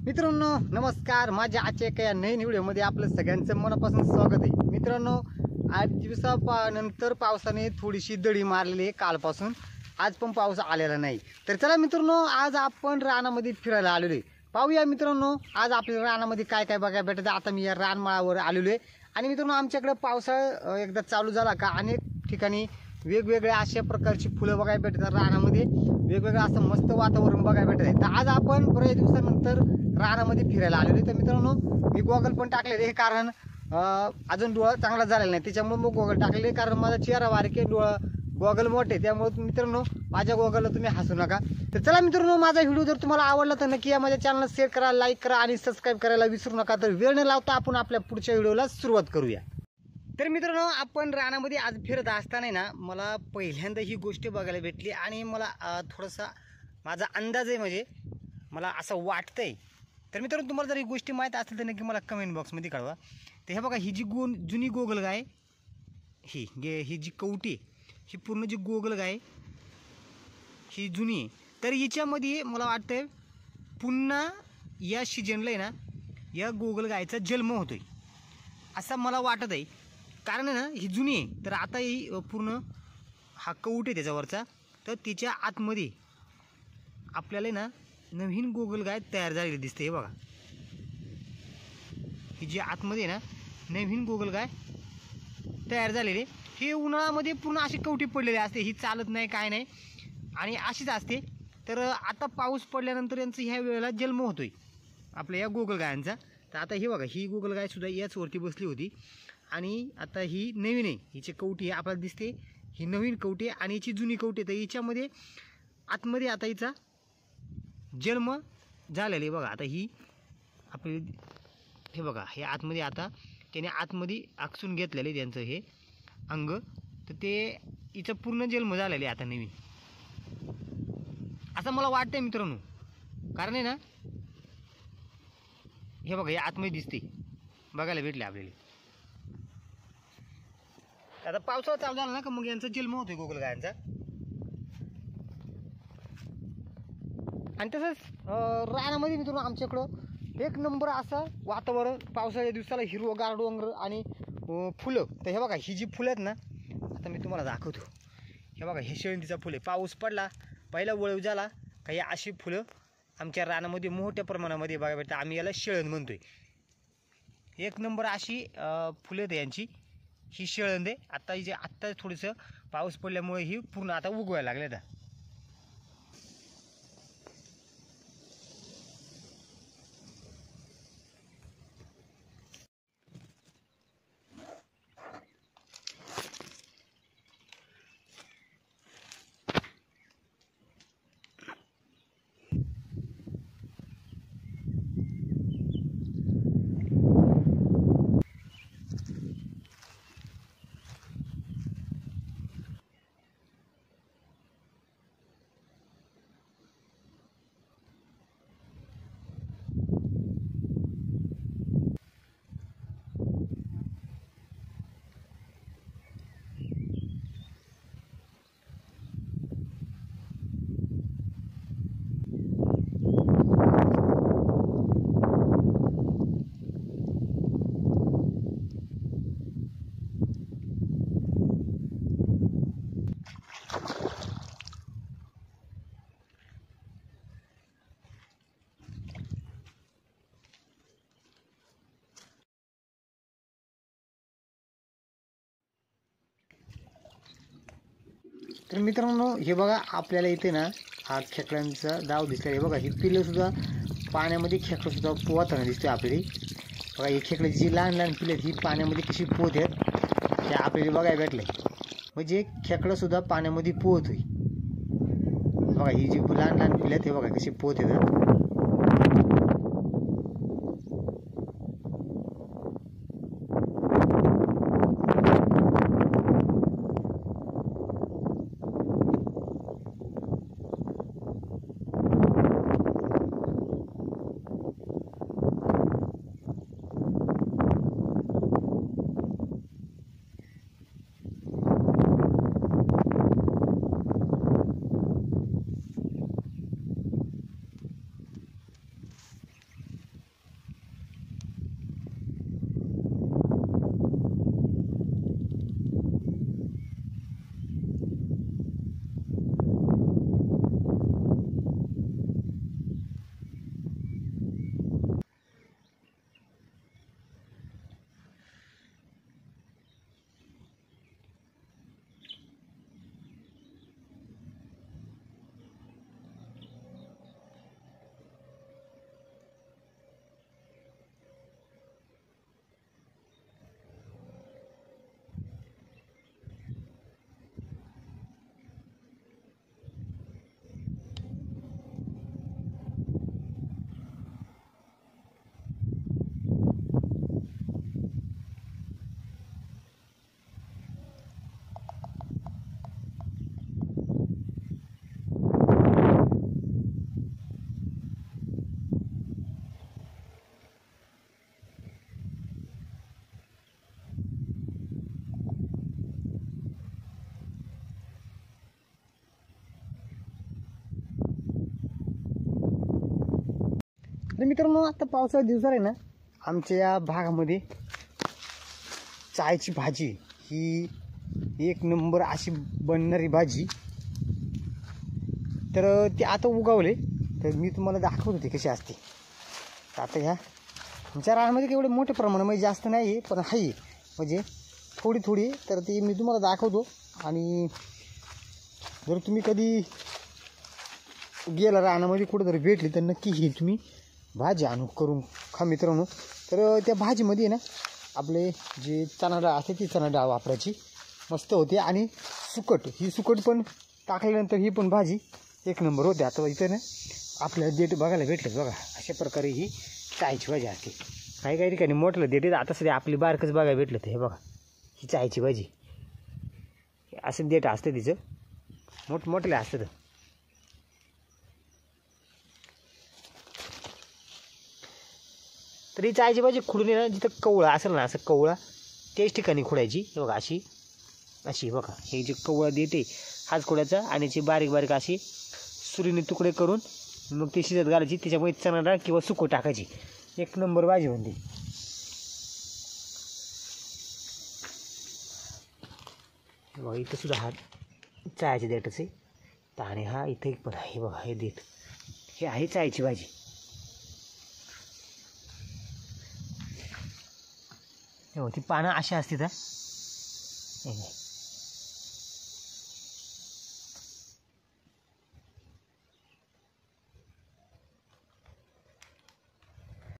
मित्रांनो नमस्कार. माझ्या आजच्या एका नवीन व्हिडिओमध्ये आपलं सगळ्यांचं मनापासून स्वागत आहे. मित्रांनो, 8 दिवसानंतर पावसाने थोडीशी दडी मारलेली आहे. कालपासून आज पण पाऊस आलेला नाही. तर चला मित्रांनो, आज आपण रानामध्ये फिरायला आलेलो आहे. पाहूया मित्रांनो, आज आपल्या रानामध्ये काय काय बघायला भेटतं. आता मी या रानमाळावर आलेलो आहे आणि मित्रांनो, आमच्याकडे पावसाळा एकदा चालू झाला का अनेक ठिकाणी वेगवेगळ्या अशा प्रकारची फुलं बघायला भेटतात. रानामध्ये वेगवेगळं असं मस्त वातावरण बघायला भेटत आहे. तर आज आपण बऱ्याच दिवसानंतर रानामध्ये फिरायला आलेलो आहे. तर मित्रांनो, मी गॉगल पण टाकलेले आहे, कारण अजून डोळा चांगला झालेला नाही, त्याच्यामुळे मग गॉगल टाकलेले. कारण माझा चेहरा बारीक आहे, डोळा गॉगल मोठे, त्यामुळे मित्रांनो माझ्या गॉगलला तुम्ही हसू नका. तर चला मित्रांनो, माझा व्हिडिओ जर तुम्हाला आवडला तर नक्की या माझ्या चॅनलला शेअर करा, लाईक करा आणि सबस्क्राईब करायला विसरू नका. तर वेळ न लावता आपण आपल्या पुढच्या व्हिडिओला सुरुवात करूया. तर मित्रांनो, आपण रानामध्ये आज फिरत असताना ना मला पहिल्यांदा ही गोष्ट बघायला भेटली आणि मला थोडासा माझा अंदाज आहे, म्हणजे मला असं वाटतंय. तर मित्रांनो, तुम्हाला जर ही गोष्टी माहीत असेल तर नक्की मला कमेंट बॉक्समध्ये कळवा. तर हे बघा, ही जी जुनी गोगलगाय, ही जी कवटी, ही पूर्ण जी गोगलगाय ही जुनी आहे. तर हिच्यामध्ये मला वाटतंय पुन्हा या सीजनला आहे ना या गोगलगायचा जन्म होतोय असं मला वाटत आहे. कारण आहे ना, ही जुनी आहे. तर आता ही पूर्ण हा कवट आहे त्याच्यावरचा, तर तिच्या आतमध्ये आपल्याला ना नवीन गोगलगाय तयार झालेली दिसते. हे बघा, ही जी आतमध्ये ना नवीन गोगलगाय तयार झालेली, हे उन्हाळ्यामध्ये पूर्ण अशी कवटी पडलेली असते. ही चालत नाही, काय नाही, आणि अशीच असते. तर आता पाऊस पडल्यानंतर यांचं ह्या वेळेला जन्म होतोय आपल्या या गोगलगायांचा. तर आता हे बघा, ही गोगलगायसुद्धा याचवरती बसली होती आणि आता ही नवीन आहे. हिची कवटी आपल्याला दिसते, ही नवीन कवटी आणि हिची जुनी कवटी. तर हिच्यामध्ये आतमध्ये आता हिचा जन्म झालेला आहे. बघा, आता ही आपली हे बघा, हे आतमध्ये आता त्याने आतमध्ये आकसून घेतलेलं आहे त्यांचं हे अंग. तर ते हिचा पूर्ण जन्म झालेला आहे आता नवीन, असं मला वाटतंय मित्रांनो. कारण आहे ना, हे बघा, हे आतमध्ये दिसते, बघायला भेटले आपल्याला. आता पावसाळा चालू झाला ना का मग यांचा जन्म होतोय गोगलगायांचा. आणि तसंच रानामध्ये मित्रांनो आमच्याकडं एक नंबर असं वातावरण, पावसाळ्या दिवसाला हिरवगार डोंगर आणि फुलं. तर हे बघा, ही जी फुलं आहेत ना, आता मी तुम्हाला दाखवतो. हे बघा, हे शेवंतीचा फुलं आहे. पाऊस पडला, पहिला वळव झाला का ही अशी फुलं आमच्या रानामध्ये मोठ्या प्रमाणामध्ये बघायला भेटतात. आम्ही याला शेळण म्हणतोय. एक नंबर अशी फुलं आहेत यांची. ही शेळंद आहे. आत्ता थोडंसं पाऊस पडल्यामुळे ही पूर्ण आता उगवायला लागले. आता तर मित्रांनो, हे बघा, आपल्याला इथे ना हा खेकड्यांचा डाव दिसला. हे बघा, ही पिल्लंसुद्धा पाण्यामध्ये खेकडंसुद्धा पोहताना दिसते आपल्याला. बघा, ही खेकड्याची जी लहान लहान पिल्लं आहेत ही पाण्यामध्ये कशी पोहत आहेत ते आपल्याला बघायला भेटलं. म्हणजे खेकडंसुद्धा पाण्यामध्ये पोहतोय. बघा, ही जी लहान लहान पिल्लं आहेत हे बघा कशी पोहत आहेत. तर मित्रांनो आता पावसाळ्यात दिवसात आहे ना आमच्या या भागामध्ये चायची भाजी ही एक नंबर अशी बनणारी भाजी. तर ते आता उगवले तर मी तुम्हाला दाखवत होते कशी असते. तर आता ह्या आमच्या रानामध्ये एवढे मोठ्या प्रमाणामध्ये जास्त नाही आहे पण आहे म्हणजे थोडी थोडी. तर ती मी तुम्हाला दाखवतो आणि जर तुम्ही कधी गेला रानामध्ये कुठं जर भेटली तर नक्की ही तुम्ही भाजी आणू करून खा मित्रांनो. तर त्या भाजीमध्ये ना आपले जे चणा डाळ असते ती चणा डाळ वापरायची मस्त होते आणि सुकट ही सुकट पण टाकल्यानंतर ही पण भाजी एक नंबर होते. आता इथं ना आपल्याला देठ बघायला भेटलं बघा अशा प्रकारे ही चायची भाजी असते. काही काही ठिकाणी मोठलं देठ आता सध्या आपली बारकच बघायला भेटलं ते हे बघा ही चायची भाजी असं देठ असतं तिचं मोठमोठले असतं. तर ही चायची भाजी खुडून ना जिथं कवळा असेल ना असं कवळा त्याच ठिकाणी खुडायची बघा अशी अशी बघा हे जे कवळा देते हाच खुडायचा आणि जी बारीक बारीक अशी सुरीने तुकडे करून मग ती शिजत घालायची त्याच्यामुळे चणा डाळ किंवा सुकं टाकायची एक नंबर भाजी म्हणते. बघा इथं सुद्धा हा चायची देठच आहे आणि हा इथं एक पण आहे बघा हे देठ हे आहे चायची भाजी. ती पानं अशी असते तर